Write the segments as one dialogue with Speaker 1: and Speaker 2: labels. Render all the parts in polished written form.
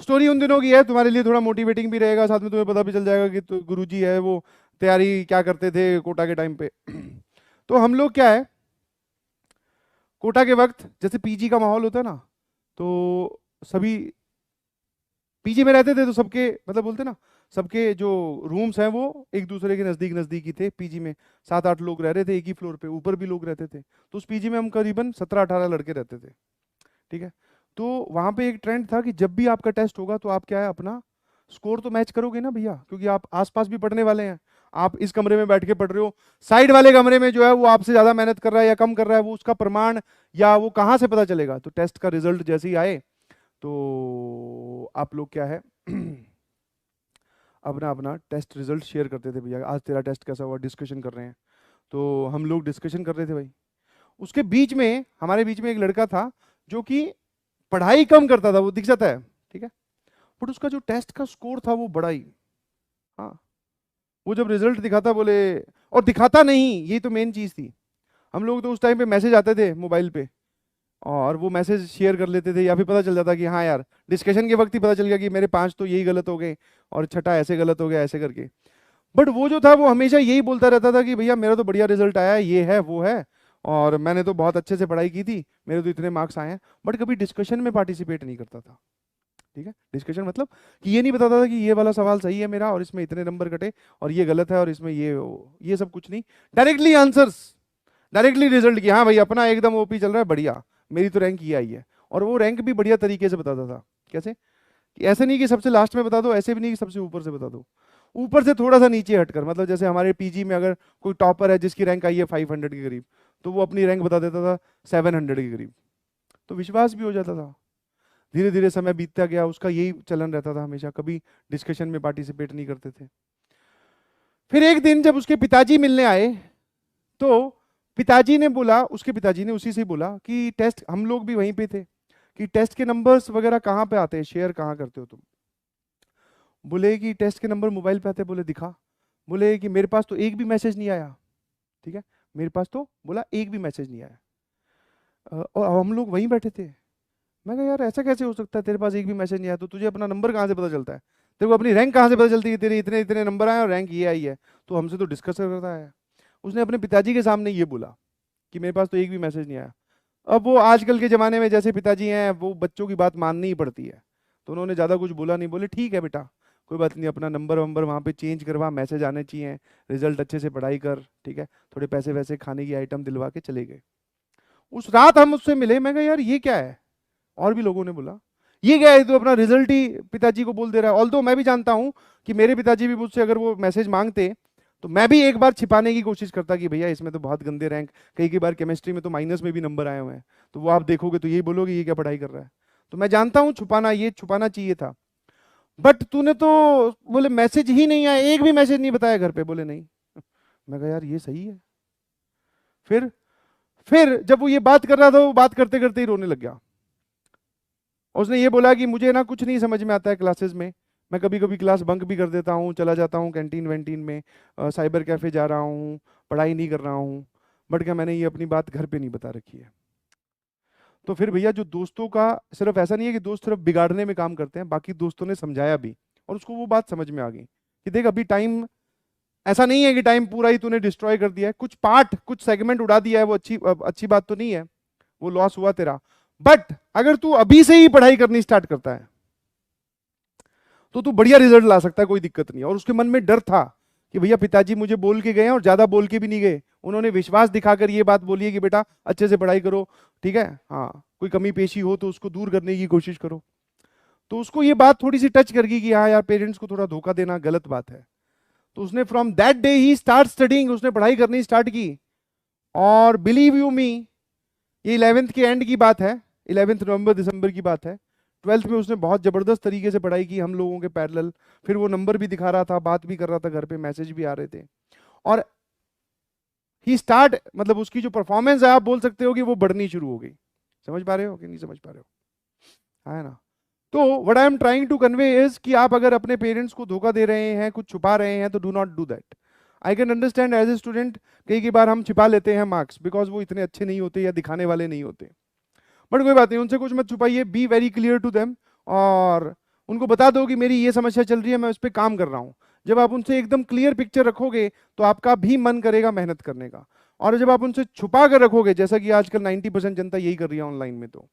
Speaker 1: Story उन दिनों की है, तुम्हारे लिए थोड़ा मोटिवेटिंग भी रहेगा, साथ में तुम्हें पता भी चल जाएगा कि तो गुरुजी है वो तैयारी क्या करते थे कोटा के टाइम पे। तो हम लोग क्या है, कोटा के वक्त जैसे पीजी का माहौल होता है ना, तो सभी पीजी में रहते थे, तो सबके मतलब बोलते ना, सबके जो रूम्स हैं वो एक दूसरे के नज़दीक नज़दीक ही थे। पीजी में 7-8 लोग रह रहे थे एक ही फ्लोर पे, ऊपर भी लोग रहते थे। तो उस पीजी में हम करीबन 17-18 लड़के रहते थे। ठीक है। तो वहाँ पे एक ट्रेंड था कि जब भी आपका टेस्ट होगा तो आप क्या है, अपना स्कोर तो मैच करोगे ना भैया, क्योंकि आप आसपास भी पढ़ने वाले हैं। आप इस कमरे में बैठ के पढ़ रहे हो, साइड वाले कमरे में जो है वो आपसे ज़्यादा मेहनत कर रहा है या कम कर रहा है, वो उसका प्रमाण या वो कहाँ से पता चलेगा। तो टेस्ट का रिजल्ट जैसे ही आए तो आप लोग क्या है अपना अपना टेस्ट रिजल्ट शेयर करते थे, भैया आज तेरा टेस्ट कैसा हुआ, डिस्कशन कर रहे हैं। तो हम लोग डिस्कशन कर रहे थे भाई। उसके बीच में, हमारे बीच में एक लड़का था जो कि पढ़ाई कम करता था, वो दिख जाता है, ठीक है, बट उसका जो टेस्ट का स्कोर था वो बड़ा ही, हाँ, वो जब रिजल्ट दिखाता बोले, और दिखाता नहीं, यही तो मेन चीज थी। हम लोग तो उस टाइम पे मैसेज आते थे मोबाइल पे, और वो मैसेज शेयर कर लेते थे, या फिर पता चल जाता कि हाँ यार, डिस्कशन के वक्त ही पता चल गया कि मेरे 5 तो यही गलत हो गए और छठा ऐसे गलत हो गया, ऐसे करके। बट वो जो था वो हमेशा यही बोलता रहता था कि भैया मेरा तो बढ़िया रिजल्ट आया है, ये है वो है, और मैंने तो बहुत अच्छे से पढ़ाई की थी, मेरे तो इतने मार्क्स आए हैं। बट कभी डिस्कशन में पार्टिसिपेट नहीं करता था। ठीक है, डिस्कशन मतलब कि ये नहीं बताता था कि ये वाला सवाल सही है मेरा और इसमें इतने नंबर कटे, और ये गलत है और इसमें ये सब कुछ नहीं। डायरेक्टली आंसर्स, डायरेक्टली रिजल्ट की, हाँ भाई अपना एकदम ओपी चल रहा है, बढ़िया, मेरी तो रैंक ये आई है। और वो रैंक भी बढ़िया तरीके से बताता था। कैसे कि ऐसे नहीं कि सबसे लास्ट में बता दो, ऐसे भी नहीं कि सबसे ऊपर से बता दो, ऊपर से थोड़ा सा नीचे हटकर। मतलब जैसे हमारे पीजी में अगर कोई टॉपर है जिसकी रैंक आई है 500 के करीब, तो वो अपनी रैंक बता देता था 700 के करीब, तो विश्वास भी हो जाता था। धीरे धीरे समय बीतता गया, उसका यही चलन रहता था, हमेशा कभी डिस्कशन में पार्टिसिपेट नहीं करते थे। फिर एक दिन जब उसके पिताजी मिलने आए, तो पिताजी ने बोला, उसके पिताजी ने उसी से बोला कि टेस्ट, हम लोग भी वहीं पे थे, कि टेस्ट के नंबर्स वगैरह कहाँ पे आते हैं, शेयर कहाँ करते हो तुम। बोले कि टेस्ट के नंबर मोबाइल पे आते हैं। बोले दिखा। बोले कि मेरे पास तो एक भी मैसेज नहीं आया। ठीक है, मेरे पास तो बोला एक भी मैसेज नहीं आया। और हम लोग वहीं बैठे थे। मैं कहा यार ऐसा कैसे हो सकता है, तेरे पास एक भी मैसेज नहीं आया तो तुझे अपना नंबर कहाँ से पता चलता है, तेरे को अपनी रैंक कहाँ से पता चलती है, तेरे इतने इतने नंबर आए और रैंक ये आई है, तो हमसे तो डिस्कस करता है। उसने अपने पिताजी के सामने ये बोला कि मेरे पास तो एक भी मैसेज नहीं आया। अब वो आजकल के ज़माने में जैसे पिताजी हैं, वो बच्चों की बात माननी ही पड़ती है, तो उन्होंने ज़्यादा कुछ बोला नहीं। बोले ठीक है बेटा, कोई बात नहीं, अपना नंबर वंबर वहाँ पे चेंज करवा, मैसेज आने चाहिए, रिजल्ट अच्छे से पढ़ाई कर, ठीक है, थोड़े पैसे वैसे खाने की आइटम दिलवा के चले गए। उस रात हम उससे मिले, मैं कहा यार ये क्या है, और भी लोगों ने बोला ये क्या है, तो अपना रिजल्ट ही पिताजी को बोल दे रहा है। ऑल्दो मैं भी जानता हूँ कि मेरे पिताजी भी मुझसे अगर वो मैसेज मांगते तो मैं भी एक बार छिपाने की कोशिश करता कि भैया इसमें तो बहुत गंदे रैंक, कई कई बार केमिस्ट्री में तो माइनस में भी नंबर आए हुए हैं, तो वो आप देखोगे तो यही बोलोगे ये क्या पढ़ाई कर रहा है। तो मैं जानता हूँ छुपाना, ये छुपाना चाहिए था। बट तूने तो, बोले मैसेज ही नहीं आया, एक भी मैसेज नहीं बताया घर पे। बोले नहीं। मैं कहा यार ये सही है। फिर फिर जब वो ये बात कर रहा था, वो बात करते करते ही रोने लग गया। उसने ये बोला कि मुझे ना कुछ नहीं समझ में आता है क्लासेस में, मैं कभी कभी क्लास बंक भी कर देता हूँ, चला जाता हूँ कैंटीन वैंटीन में, साइबर कैफे जा रहा हूँ, पढ़ाई नहीं कर रहा हूँ, बट क्या मैंने ये अपनी बात घर पे नहीं बता रखी है। तो फिर भैया जो दोस्तों का, सिर्फ ऐसा नहीं है कि दोस्त सिर्फ बिगाड़ने में काम करते हैं, बाकी दोस्तों ने समझाया भी, और उसको वो बात समझ में आ गई कि देख अभी टाइम, ऐसा नहीं है कि टाइम पूरा ही तूने डिस्ट्रॉय कर दिया है, कुछ पार्ट कुछ सेगमेंट उड़ा दिया है, वो अच्छी बात तो नहीं है, वो लॉस हुआ तेरा। बट अगर तू अभी से ही पढ़ाई करनी स्टार्ट करता है तो तू बढ़िया रिजल्ट ला सकता है, कोई दिक्कत नहीं है। और उसके मन में डर था कि भैया पिताजी मुझे बोल के गए हैं और ज्यादा बोल के भी नहीं गए, उन्होंने विश्वास दिखाकर ये बात बोली है कि बेटा अच्छे से पढ़ाई करो, ठीक है, हाँ, कोई कमी पेशी हो तो उसको दूर करने की कोशिश करो। तो उसको ये बात थोड़ी सी टच कर गई कि हाँ यार, पेरेंट्स को थोड़ा धोखा देना गलत बात है। तो उसने from that day he start studying, उसने पढ़ाई करनी स्टार्ट की। और बिलीव यू मी, ये 11th के एंड की बात है, 11th नवंबर दिसंबर की बात है। 12th में उसने बहुत जबरदस्त तरीके से पढ़ाई की हम लोगों के पैरेलल। फिर वो नंबर भी दिखा रहा था, बात भी कर रहा था, घर पे मैसेज भी आ रहे थे। और ही स्टार्ट, मतलब उसकी जो परफॉर्मेंस है आप बोल सकते हो कि वो बढ़नी शुरू हो गई। समझ पा रहे हो कि नहीं समझ पा रहे हो, है ना। तो what I am trying to convey is कि आप अगर अपने पेरेंट्स को धोखा दे रहे हैं, कुछ छुपा रहे हैं, तो do not do that. I can understand as a student, कई कई बार हम छिपा लेते हैं मार्क्स बिकॉज वो इतने अच्छे नहीं होते या दिखाने वाले नहीं होते। बट कोई बात नहीं, उनसे कुछ मत छुपाइए, be very clear to them. और उनको बता दो कि मेरी ये समस्या चल रही है, मैं उस पर काम कर रहा हूँ। जब आप उनसे एकदम क्लियर पिक्चर रखोगे तो आपका भी मन करेगा मेहनत करने का। और जब आप उनसे छुपा कर रखोगे, जैसा कि आजकल 90% जनता यही कर रही है ऑनलाइन में, तो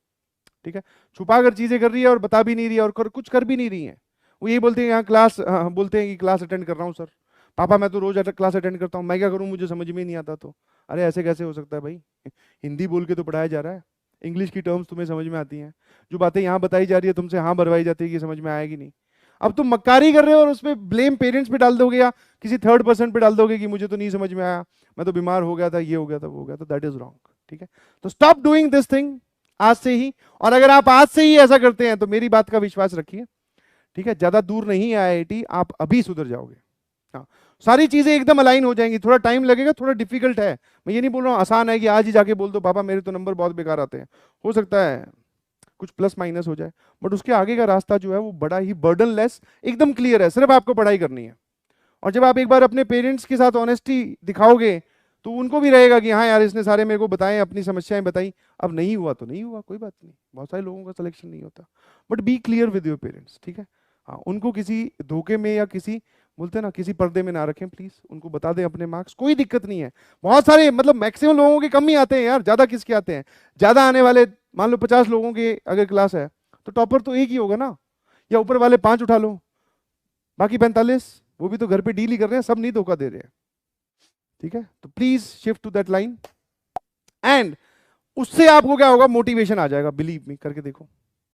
Speaker 1: ठीक है, छुपा कर चीजें कर रही है और बता भी नहीं रही है और कुछ कर भी नहीं रही है। वो यही बोलते हैं यहाँ क्लास, बोलते हैं कि क्लास अटेंड कर रहा हूँ सर। पापा मैं तो रोज क्लास अटेंड करता हूँ, मैं क्या करूँ, मुझे समझ में ही नहीं आता। तो अरे ऐसे कैसे हो सकता है भाई, हिंदी बोल के तो पढ़ाया जा रहा है, इंग्लिश की टर्म्स तुम्हें समझ में आती हैं, जो बातें यहाँ बताई जा रही है तुमसे हाँ भरवाई जाती है कि समझ में आएगी नहीं। अब तुम मक्कारी कर रहे हो और उसमें ब्लेम पेरेंट्स पे डाल दोगे या किसी थर्ड पर्सन पे डाल दोगे कि मुझे तो नहीं समझ में आया, मैं तो बीमार हो गया था, ये हो गया था, वो हो गया था। That is wrong. ठीक है, तो स्टॉप डूइंग दिस थिंग आज से ही। और अगर आप आज से ही ऐसा करते हैं तो मेरी बात का विश्वास रखिए, ठीक है, ज्यादा दूर नहीं है आईआईटी, आप अभी सुधर जाओगे। हाँ, सारी चीजें एकदम अलाइन हो जाएंगी। थोड़ा टाइम लगेगा, थोड़ा डिफिकल्ट है, मैं ये नहीं बोल रहा हूँ आसान है कि आज ही जाके बोल दो पापा मेरे तो नंबर बहुत बेकार आते हैं। हो सकता है कुछ प्लस माइनस हो जाए, बट उसके आगे का रास्ता जो है वो बड़ा ही बर्डन लेस, एकदम क्लियर है, सिर्फ आपको पढ़ाई करनी है। और जब आप एक बार अपने पेरेंट्स के साथ ऑनेस्टी दिखाओगे तो उनको भी रहेगा कि हाँ यार इसने सारे मेरे को बताए, अपनी समस्याएं बताई, अब नहीं हुआ तो नहीं हुआ, कोई बात नहीं, बहुत सारे लोगों का सिलेक्शन नहीं होता। But be clear with your parents, ठीक है। हाँ, उनको किसी धोखे में या किसी, बोलते हैं ना, किसी पर्दे में ना रखें प्लीज, उनको बता दें अपने मार्क्स, कोई दिक्कत नहीं है। बहुत सारे, मतलब मैक्सिमम लोगों के कम ही आते हैं यार, ज्यादा किसके आते हैं, ज्यादा आने वाले मान लो 50 लोगों के अगर क्लास है तो टॉपर तो एक ही होगा ना, या ऊपर वाले 5 उठा लो, बाकी 45 वो भी तो घर पे डील ही कर रहे हैं, सब नहीं धोखा दे रहे हैं। ठीक है, तो please shift to that line, and उससे आपको क्या होगा, मोटिवेशन आ जाएगा, बिलीव मी, करके देखो।